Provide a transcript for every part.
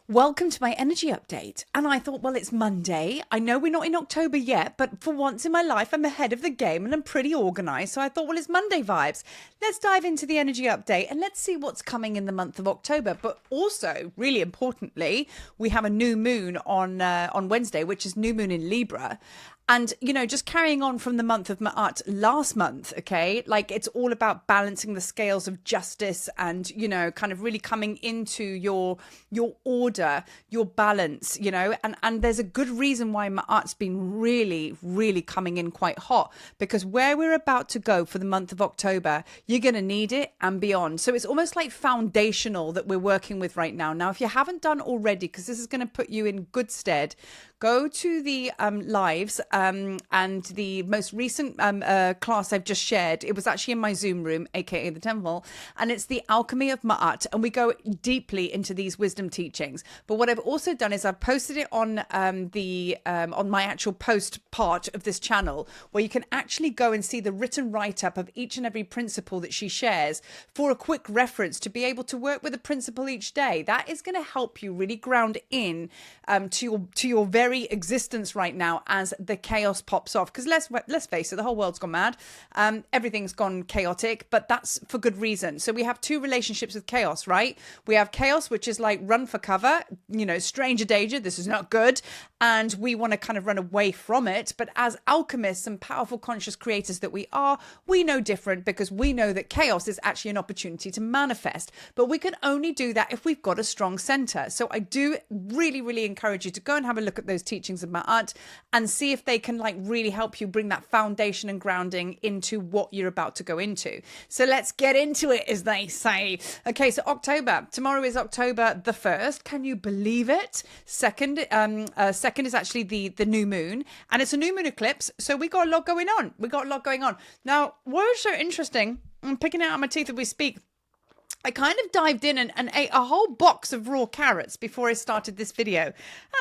Welcome to my energy update. And I thought, well, it's Monday. I know we're not in October yet, but for once in my life, I'm ahead of the game and I'm pretty organized. So I thought, well, it's Monday vibes. Let's dive into the energy update and let's see what's coming in the month of October. But also, really importantly, we have a new moon on Wednesday, which is new moon in Libra. And, you know, just carrying on from the month of Ma'at last month, okay, like it's all about balancing the scales of justice and, you know, kind of really coming into your order, your balance, you know, and there's a good reason why Ma'at's been really coming in quite hot, because where we're about to go for the month of October, you're going to need it and beyond. So it's almost like foundational that we're working with right now. Now, if you haven't done already, because this is going to put you in good stead, go to the lives and the most recent class I've just shared. It was actually in my Zoom room, aka the temple, and it's the alchemy of Ma'at, and we go deeply into these wisdom teachings. But what I've also done is I've posted it on on my actual post part of this channel, where you can actually go and see the written write-up of each and every principle that she shares for a quick reference to be able to work with a principle each day. That is going to help you really ground in to your very existence right now as the chaos pops off. Because let's face it, the whole world's gone mad. Everything's gone chaotic, but that's for good reason. So we have two relationships with chaos, right? We have chaos, which is like run for cover, you know, stranger danger, this is not good, and we want to kind of run away from it. But as alchemists and powerful conscious creators that we are, we know different, because we know that chaos is actually an opportunity to manifest. But we can only do that if we've got a strong center. So I do really encourage you to go and have a look at those teachings of Ma'at and see if they can like really help you bring that foundation and grounding into what you're about to go into. So let's get into it, as they say. Okay, so October. Tomorrow is October the 1st. Can you believe it? Second is actually the new moon, and it's a new moon eclipse. So we got a lot going on. Now, what is so interesting, I'm picking it out of my teeth as we speak, I kind of dived in and ate a whole box of raw carrots before I started this video. And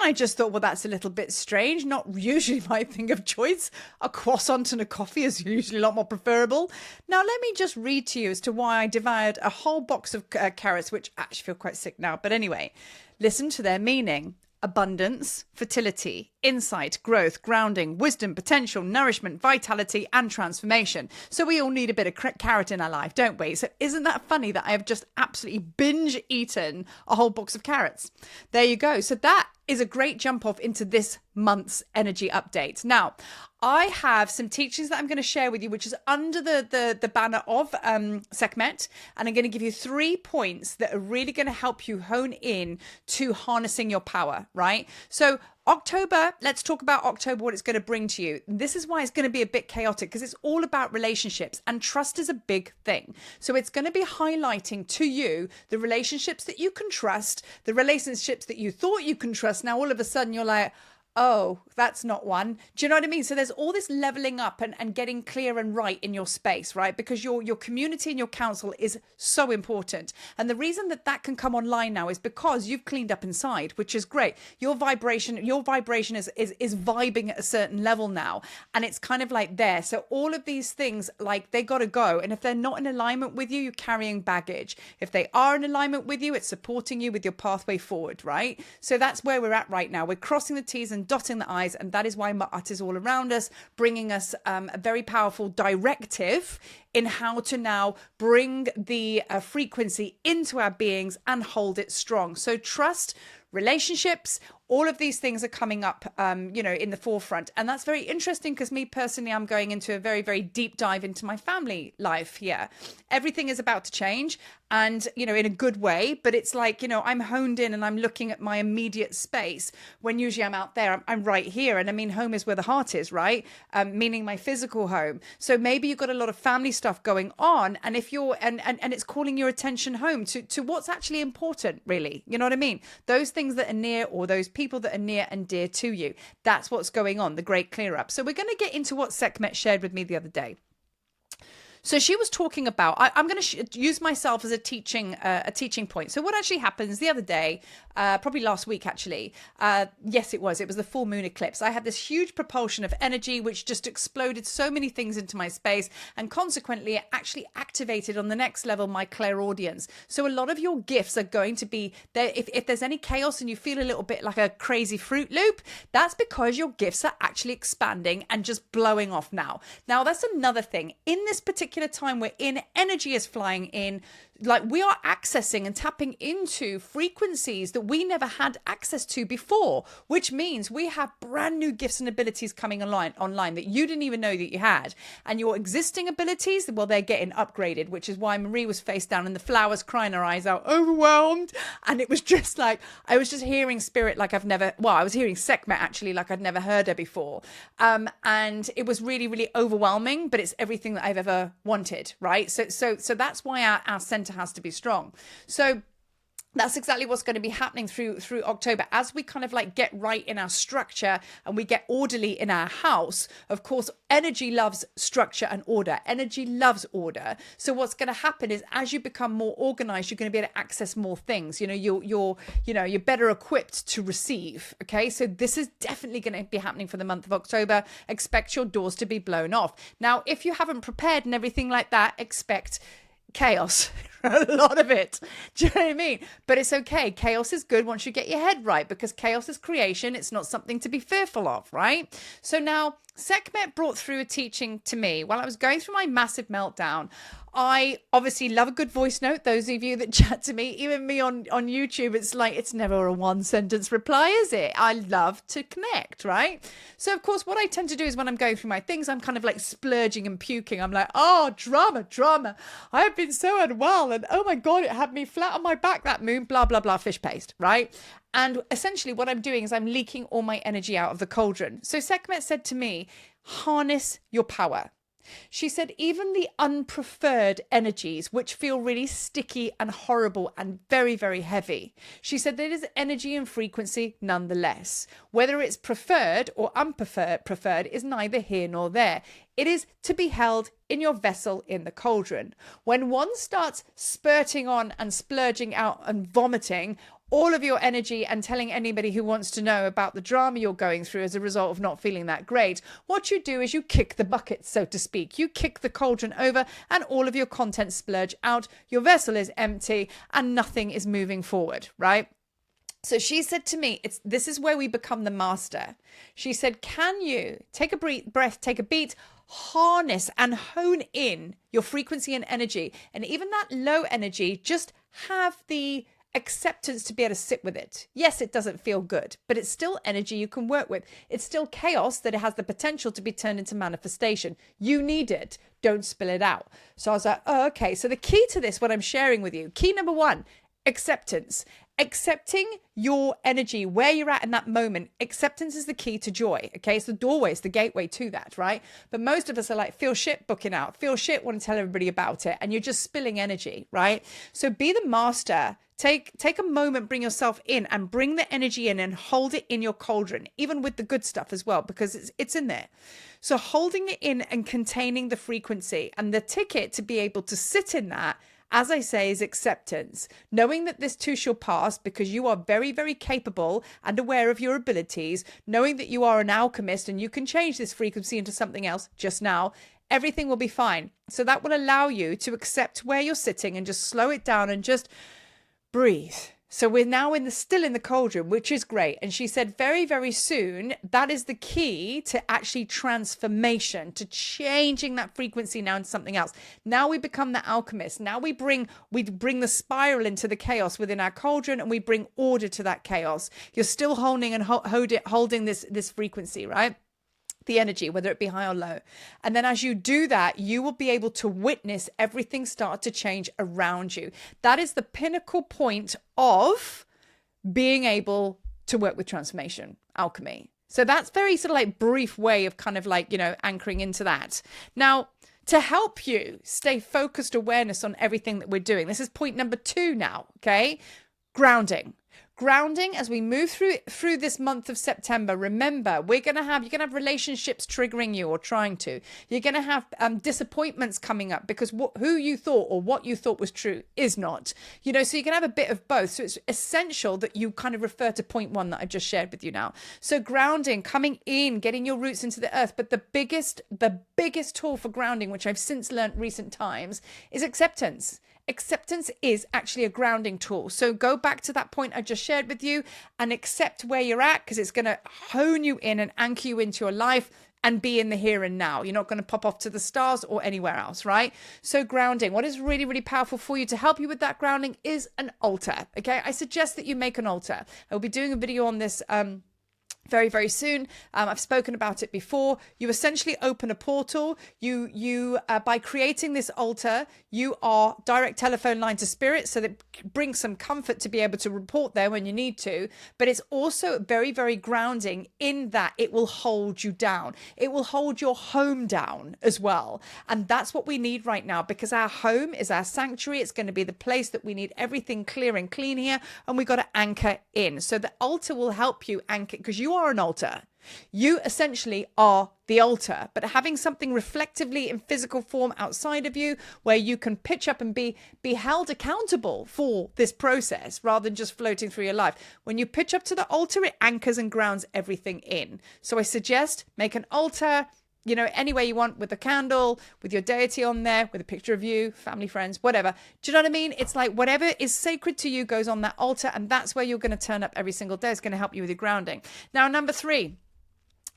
I just thought, well, that's a little bit strange. Not usually my thing of choice. A croissant and a coffee is usually a lot more preferable. Now, let me just read to you as to why I devoured a whole box of carrots, which I actually feel quite sick now. But anyway, listen to their meaning. Abundance, fertility, insight, growth, grounding, wisdom, potential, nourishment, vitality, and transformation. So we all need a bit of carrot in our life, don't we? So isn't that funny that I have just absolutely binge eaten a whole box of carrots? There you go. So that is a great jump off into this month's energy update. Now, I have some teachings that I'm going to share with you, which is under the banner of Sekhmet, and I'm going to give you 3 points that are really going to help you hone in to harnessing your power, right? So October, let's talk about October, what it's going to bring to you. This is why it's going to be a bit chaotic, because it's all about relationships, and trust is a big thing. So it's going to be highlighting to you the relationships that you can trust, the relationships that you thought you can trust. Now, all of a sudden you're like, oh, that's not one. Do you know what I mean? So there's all this leveling up and getting clear and right in your space, right? Because your community and your council is so important. And the reason that can come online now is because you've cleaned up inside, which is great. Your vibration is vibing at a certain level now. And it's kind of like there. So all of these things, like, they got to go. And if they're not in alignment with you, you're carrying baggage. If they are in alignment with you, it's supporting you with your pathway forward, right? So that's where we're at right now. We're crossing the T's and dotting the I's, and that is why Ma'at is all around us, bringing us a very powerful directive in how to now bring the frequency into our beings and hold it strong. So trust, relationships, all of these things are coming up, in the forefront. And that's very interesting, because me personally, I'm going into a very deep dive into my family life here. Everything is about to change, and, in a good way, but it's like, I'm honed in and I'm looking at my immediate space, when usually I'm out there, I'm right here. And I mean, home is where the heart is, right? Meaning my physical home. So maybe you've got a lot of family stuff going on, and if you're, and it's calling your attention home to what's actually important, really. You know what I mean? Those things that are near, or those people that are near and dear to you. That's what's going on, the great clear up. So we're going to get into what Sekhmet shared with me the other day. So she was talking about, I'm going to use myself as a teaching point. So what actually happens the other day, probably last week actually, yes, it was the full moon eclipse. I had this huge propulsion of energy, which just exploded so many things into my space. And consequently, it actually activated on the next level my clairaudience. So a lot of your gifts are going to be there. If there's any chaos and you feel a little bit like a crazy Fruit Loop, that's because your gifts are actually expanding and just blowing off now. Now, that's another thing. In this particular time we're in, energy is flying in. Like, we are accessing and tapping into frequencies that we never had access to before, which means we have brand new gifts and abilities coming online that you didn't even know that you had. And your existing abilities, well, they're getting upgraded, which is why Marie was face down and the flowers crying her eyes out, overwhelmed. And it was just like, I was just hearing spirit like I was hearing Sekhmet actually like I'd never heard her before. And it was really, really overwhelming, but it's everything that I've ever wanted, right? So that's why our center has to be strong. So that's exactly what's going to be happening through October as we kind of like get right in our structure and we get orderly in our house. Of course, energy loves structure and order. Energy loves order. So what's going to happen is as you become more organized, you're going to be able to access more things. You know, you're better equipped to receive. Okay, so this is definitely going to be happening for the month of October. Expect your doors to be blown off. Now, if you haven't prepared and everything like that, expect chaos, a lot of it. Do you know what I mean? But it's okay. Chaos is good once you get your head right, because chaos is creation. It's not something to be fearful of, right? So now Sekhmet brought through a teaching to me while I was going through my massive meltdown. I obviously love a good voice note. Those of you that chat to me, even me on YouTube, it's like, it's never a one sentence reply, is it? I love to connect, right? So of course, what I tend to do is when I'm going through my things, I'm kind of like splurging and puking. I'm like, oh, drama. I have been so unwell and oh my God, it had me flat on my back, that moon, blah, blah, blah, fish paste, right? And essentially what I'm doing is I'm leaking all my energy out of the cauldron. So Sekhmet said to me, harness your power. She said, even the unpreferred energies, which feel really sticky and horrible and very, very heavy. She said there is energy and frequency nonetheless. Whether it's preferred or unpreferred is neither here nor there. It is to be held in your vessel in the cauldron. When one starts spurting on and splurging out and vomiting all of your energy and telling anybody who wants to know about the drama you're going through as a result of not feeling that great, what you do is you kick the bucket, so to speak. You kick the cauldron over and all of your content splurge out. Your vessel is empty and nothing is moving forward, right? So she said to me, this is where we become the master. She said, can you take a breath, take a beat, harness and hone in your frequency and energy, and even that low energy, just have the acceptance to be able to sit with it. Yes, it doesn't feel good, but it's still energy you can work with. It's still chaos that it has the potential to be turned into manifestation. You need it. Don't spill it out. So I was like, oh, okay. So the key to this, what I'm sharing with you, key number one, acceptance. Accepting your energy, where you're at in that moment. Acceptance is the key to joy. Okay, it's the doorway, it's the gateway to that, right? But most of us are like, feel shit booking out, feel shit, want to tell everybody about it, and you're just spilling energy, right? So be the master. Take a moment, bring yourself in and bring the energy in and hold it in your cauldron, even with the good stuff as well, because it's in there. So holding it in and containing the frequency, and the ticket to be able to sit in that, as I say, is acceptance, knowing that this too shall pass, because you are very, very capable and aware of your abilities, knowing that you are an alchemist and you can change this frequency into something else just now. Everything will be fine. So that will allow you to accept where you're sitting and just slow it down and just breathe. So we're now still in the cauldron, which is great. And she said very, very soon, that is the key to actually transformation, to changing that frequency now into something else. Now we become the alchemist. Now we bring the spiral into the chaos within our cauldron, and we bring order to that chaos. You're still holding and holding this frequency, right? The energy, whether it be high or low. And then as you do that, you will be able to witness everything start to change around you. That is the pinnacle point of being able to work with transformation, alchemy. So that's very sort of like brief way of kind of like, anchoring into that. Now, to help you stay focused awareness on everything that we're doing, this is point number 2 now, okay? Grounding. Grounding as we move through this month of September. Remember, you're gonna have relationships triggering you or trying to. You're gonna have disappointments coming up because who you thought or what you thought was true is not. So you can have a bit of both. So it's essential that you kind of refer to point one that I just shared with you now. So grounding, coming in, getting your roots into the earth. But the biggest tool for grounding, which I've since learned recent times, is acceptance. Acceptance is actually a grounding tool. So go back to that point I just shared with you and accept where you're at, because it's going to hone you in and anchor you into your life and be in the here and now. You're not going to pop off to the stars or anywhere else, right? So grounding, what is really, really powerful for you to help you with that grounding is an altar, okay? I suggest that you make an altar. I'll be doing a video on this very, very soon. I've spoken about it before. You essentially open a portal. You by creating this altar, you are direct telephone line to spirit, so that brings some comfort to be able to report there when you need to. But it's also very, very grounding in that it will hold you down. It will hold your home down as well. And that's what we need right now, because our home is our sanctuary. It's going to be the place that we need everything clear and clean here. And we got to anchor in. So the altar will help you anchor, because you are an altar. You essentially are the altar, but having something reflectively in physical form outside of you where you can pitch up and be held accountable for this process rather than just floating through your life. When you pitch up to the altar, it anchors and grounds everything in. So I suggest make an altar, any way you want, with a candle, with your deity on there, with a picture of you, family, friends, whatever. Do you know what I mean? It's like whatever is sacred to you goes on that altar, and that's where you're going to turn up every single day. It's going to help you with your grounding. Now, number 3.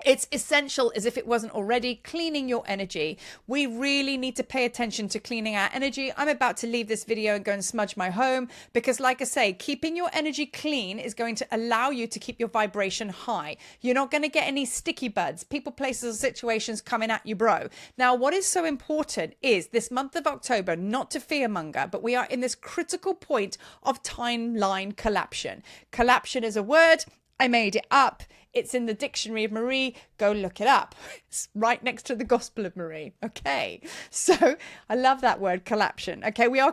It's essential, as if it wasn't already, cleaning your energy. We really need to pay attention to cleaning our energy. I'm about to leave this video and go and smudge my home because, like I say, keeping your energy clean is going to allow you to keep your vibration high. You're not going to get any sticky buds, people, places, or situations coming at you, bro. Now, what is so important is this month of October, not to fearmonger, but we are in this critical point of timeline collapsion. Collapsion is a word. I made it up. It's in the dictionary of Marie. Go look it up. It's right next to the Gospel of Marie. Okay. So I love that word, collapsion. Okay. We are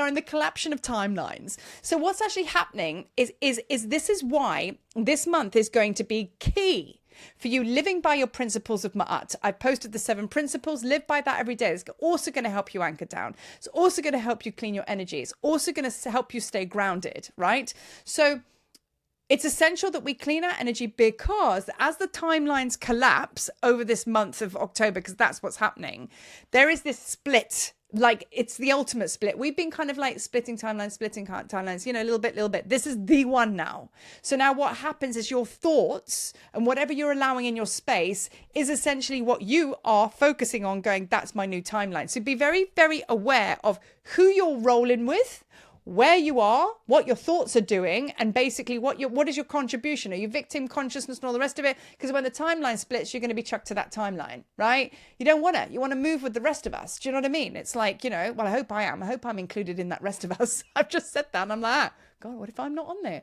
in the collapsion of timelines. So what's actually happening is this is why this month is going to be key for you living by your principles of Ma'at. I posted the 7 principles. Live by that every day. It's also going to help you anchor down. It's also going to help you clean your energy. It's also going to help you stay grounded, right? So it's essential that we clean our energy, because as the timelines collapse over this month of October, because that's what's happening, there is this split. Like, it's the ultimate split. We've been kind of like splitting timelines, little bit. This is the one now. So now what happens is your thoughts and whatever you're allowing in your space is essentially what you are focusing on, going, that's my new timeline. So be very, very aware of who you're rolling with, where you are, what your thoughts are doing, and basically what is your contribution? Are you victim consciousness and all the rest of it? Because when the timeline splits, you're going to be chucked to that timeline, right? You don't want to. You want to move with the rest of us. Do you know what I mean? It's like, well, I hope I am. I hope I'm included in that rest of us. I've just said that and I'm like, God, what if I'm not on there?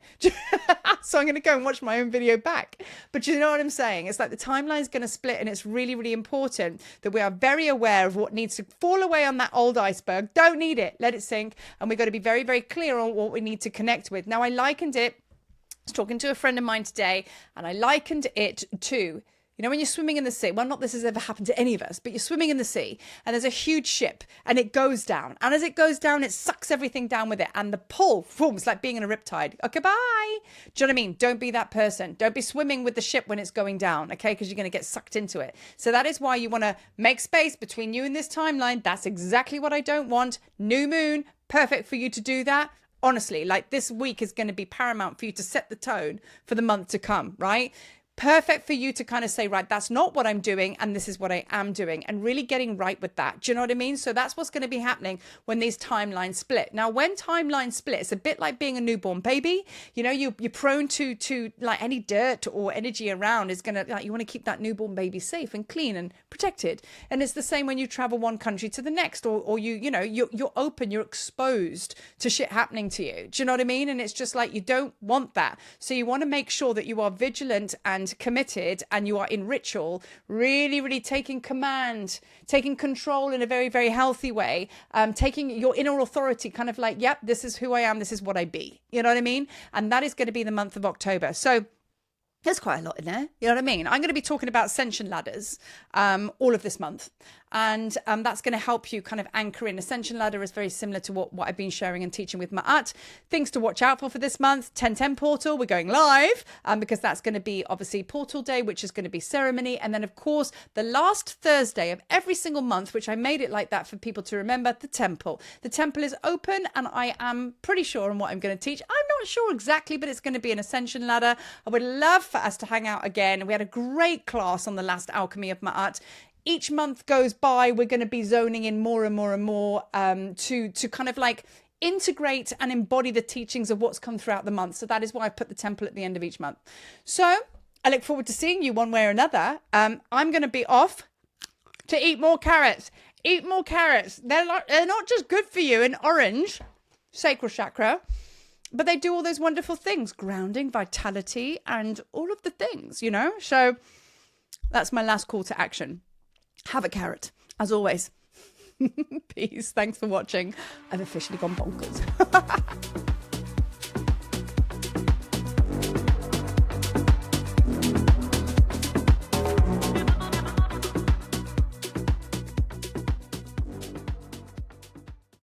So I'm going to go and watch my own video back. But you know what I'm saying? It's like the timeline's going to split, and it's really, really important that we are very aware of what needs to fall away on that old iceberg. Don't need it. Let it sink. And we've got to be very, very clear on what we need to connect with. Now, I likened it. I was talking to a friend of mine today, and I likened it to, when you're swimming in the sea, well, not this has ever happened to any of us, but you're swimming in the sea and there's a huge ship and it goes down. And as it goes down, it sucks everything down with it. And the pull, boom, it's like being in a riptide. Okay, bye. Do you know what I mean? Don't be that person. Don't be swimming with the ship when it's going down, okay? Because you're going to get sucked into it. So that is why you want to make space between you and this timeline. That's exactly what I don't want. New moon, perfect for you to do that. Honestly, like this week is going to be paramount for you to set the tone for the month to come, right? Perfect for you to kind of say, right, that's not what I'm doing, and this is what I am doing, and really getting right with that. Do you know what I mean? So that's what's going to be happening when these timelines split. Now, when timelines split, it's a bit like being a newborn baby. You're prone to like any dirt or energy around is going to, like, you want to keep that newborn baby safe and clean and protected. And it's the same when you travel one country to the next, or you're open, you're exposed to shit happening to you. Do you know what I mean? And it's just like, you don't want that. So you want to make sure that you are vigilant and and committed, and you are in ritual, really, really taking command, taking control in a very, very healthy way, taking your inner authority, kind of like, yep, this is who I am, this is what I be. You know what I mean? And that is going to be the month of October. So there's quite a lot in there. You know what I mean? I'm going to be talking about ascension ladders all of this month. And that's going to help you kind of anchor in. Ascension ladder is very similar to what I've been sharing and teaching with Ma'at. Things to watch out for this month. 1010 portal, we're going live because that's going to be obviously portal day, which is going to be ceremony. And then, of course, the last Thursday of every single month, which I made it like that for people to remember, the temple. The temple is open, and I am pretty sure on what I'm going to teach. I'm not sure exactly, but it's going to be an ascension ladder. I would love for us to hang out again. We had a great class on the last Alchemy of Ma'at. Each month goes by, we're going to be zoning in more and more and more to kind of like integrate and embody the teachings of what's come throughout the month. So that is why I put the temple at the end of each month. So I look forward to seeing you one way or another. I'm going to be off to eat more carrots. Eat more carrots. They're not just good for you in orange, sacral chakra, but they do all those wonderful things, grounding, vitality, and all of the things, you know? So that's my last call to action. Have a carrot, as always. Peace. Thanks for watching. I've officially gone bonkers.